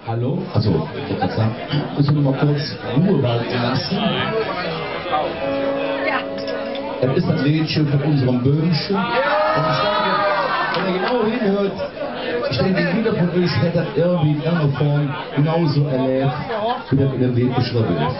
Hallo? Also, ich wollte gerade sagen, müssen wir mal kurz Ruhe walten lassen. Das ist das Liedchen von unserem Böhmchen. Und ich denke, wenn ihr genau hinhört, ich denke, jeder von euch hätte das irgendwie in irgendeiner Form genauso erlebt, wie das in dem Lied beschrieben ist.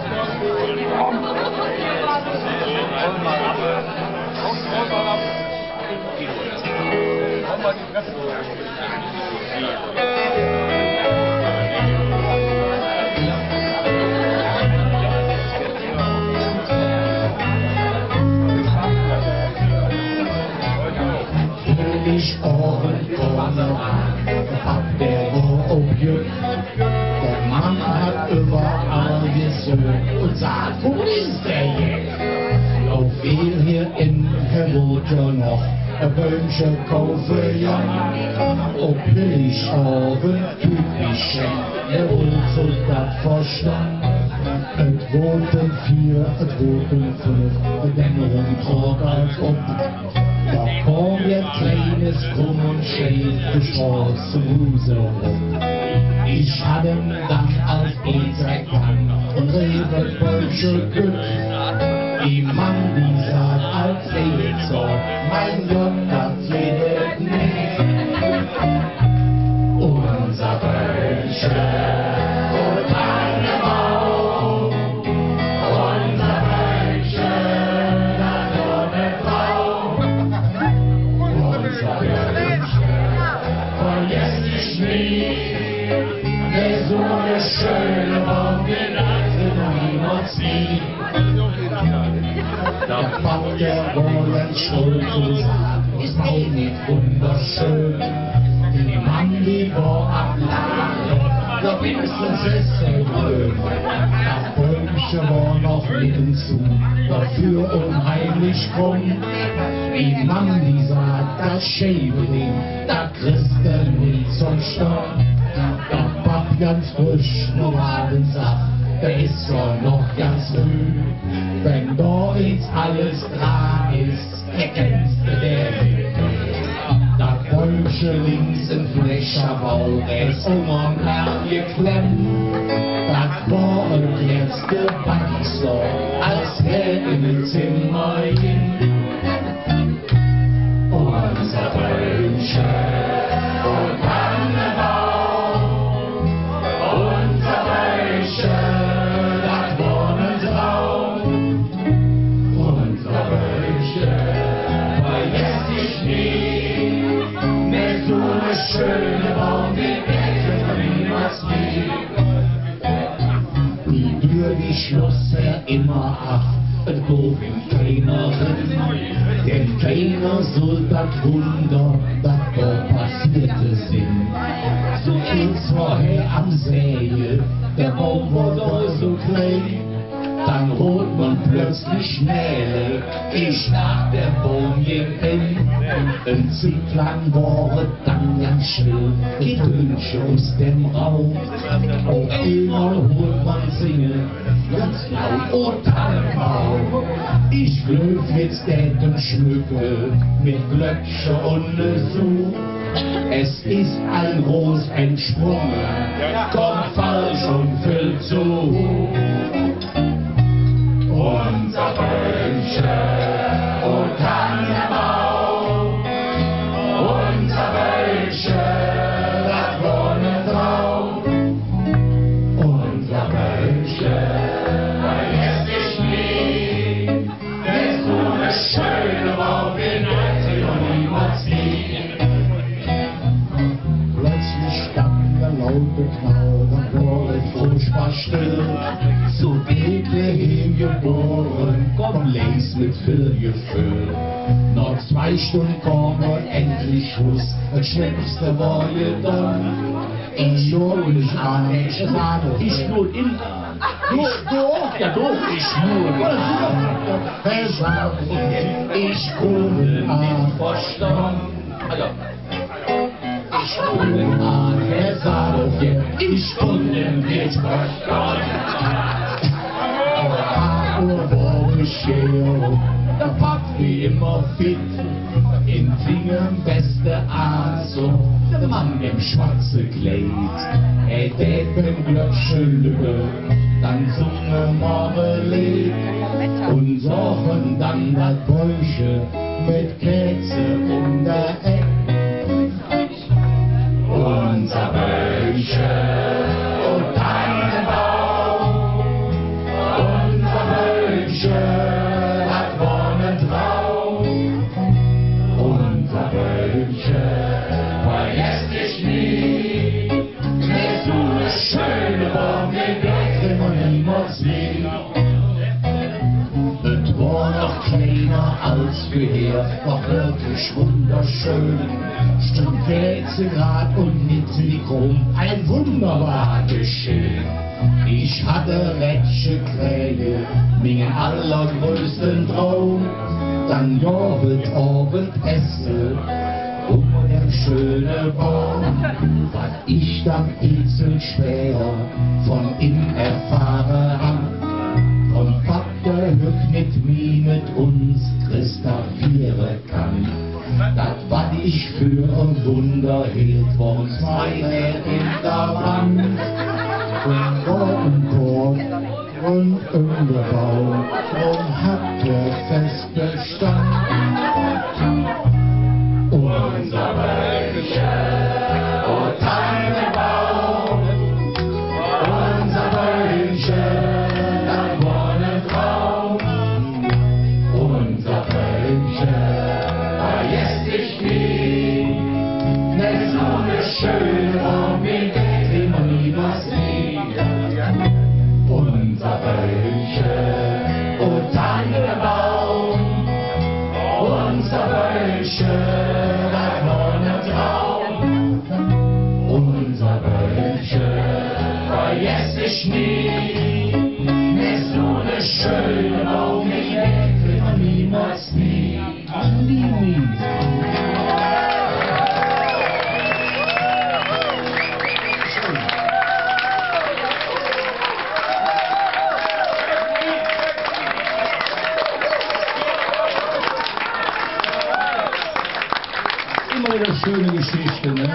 Ich vorne ab der Objekt. Der Mann hat überall gesucht und sagt, wo ist der jetzt? Auf viel hier in Herrgotha noch ein Böhmchen kaufe, ja. Ob ich habe, typisch, er wollte das verstanden. Et wollten 4, et wollten 5, Dämmerung trug als ob. Da kom ein kleines Krumm und schräg die Straße rum. Ich hatte ihn dann als erkannt und rief ein Böllchen gut. Die Mann, die sagt als Leser, mein Gott, das jedes nicht. Unser Böllchen. Schöne Baum, den Atem niemals nie. Da packt der Rollen stolz und sagt, ist auch nicht wunderschön. Die Mann, die war am Laden, da wenigstens ist er grün. Das Böhmchen war noch mitten zu, dafür unheimlich krumm. Die Mann, die sagt, das Schäbeling, da kriegst du nie zum Stopp. Ganz frisch, normalen Saft, der ist zwar noch ganz früh. Wenn da jetzt alles dran ist, erkennst du der nicht. Das Bäumchen links ein frecher Bau, er ist am Herrn geklemmt. Das war ein letzte Beißer, als er im Zimmer ging. Unser Bäumchen. Schöne Baum, den Bergen niemals nie. Die Tür, die schloss er immer ab, et doof im Kleinerin. Denn keiner soll das Wunder, das da passierte sind. So kurz vorher am Säge, der Baum war da so klein. Dann holt man plötzlich schnell, ich nach der Baum hin. Ein Zeit lang war es dann ganz schön, Getönche aus dem Raum. Auf einmal holt man singen, ganz laut, oh Tannenbaum. Ich löf jetzt den Schmücke mit Glöckchen und so. Es ist ein Ros entsprungen, kommt falsch und füllt zu. Unser Böhmchen und Tannenbaum, unser Böhmchen, das war ein Traum. Unser Böhmchen verlässt dich nie, der ist so eine schöne Baum, den hat sie noch niemals nie. Plötzlich stand der laute Knall, dann war es furchtbar still. Zu Bethlehem geboren, komm längst mit viel Gefühl. Noch 2 Stunden kam er endlich Schluss, das Schlimmste war getan. Ich schlug mich an, ich sage, ich schlug in, ich durch, ja durch, ich schlug an. Er sagt, ich komme an, verstanden. Ich komme an, er sagt, ich komme nicht verstanden. Der Pap wie immer fit, in Fingern beste Anzug, der Mann im schwarzen Kleid, tät beim Glöckchen dann sungen Morgenlied und suchen dann das Bäumchen mit Käse um der Eck. Unser Bäumchen und Tannenbaum, unser Bäumchen hat warmen Traum. Unser Bäumchen vergesst dich nie, ist so eine schöne Baum, den wir immer niemals lieb. Es war noch kleiner als wir, doch wirklich wunderschön. Stimmt 14 Grad und Mikron, ein wunderbar Geschehen. Ich hatte Rätsche Krähe, meinen allergrößten Traum. Dann jobet Abendessen der schöne Baum, was ich dann Esel schwer von ihm erfahren hab. Vom Vater Glück mit mir mit uns Christophieren kann. Das was ich für ein Wunder hielt, war uns meine Hinterwand. Und Morgenkorb und der Baum, drum habt ihr fest bestanden. Unser Bäumchen, oh Tannenbaum, unser Bäumchen, das war ein Traum. Unser Bäumchen, vergesst dich nie, denn so eine schöne Baum, wie geht immer niemals nie. Unser Bäumchen, oh Tannenbaum, unser Bäumchen, unser Bäumchen, vergesst dich nie, ist so eine schöne Baum, ich werde niemals nie. Nie. Immer eine schöne Geschichte, ne?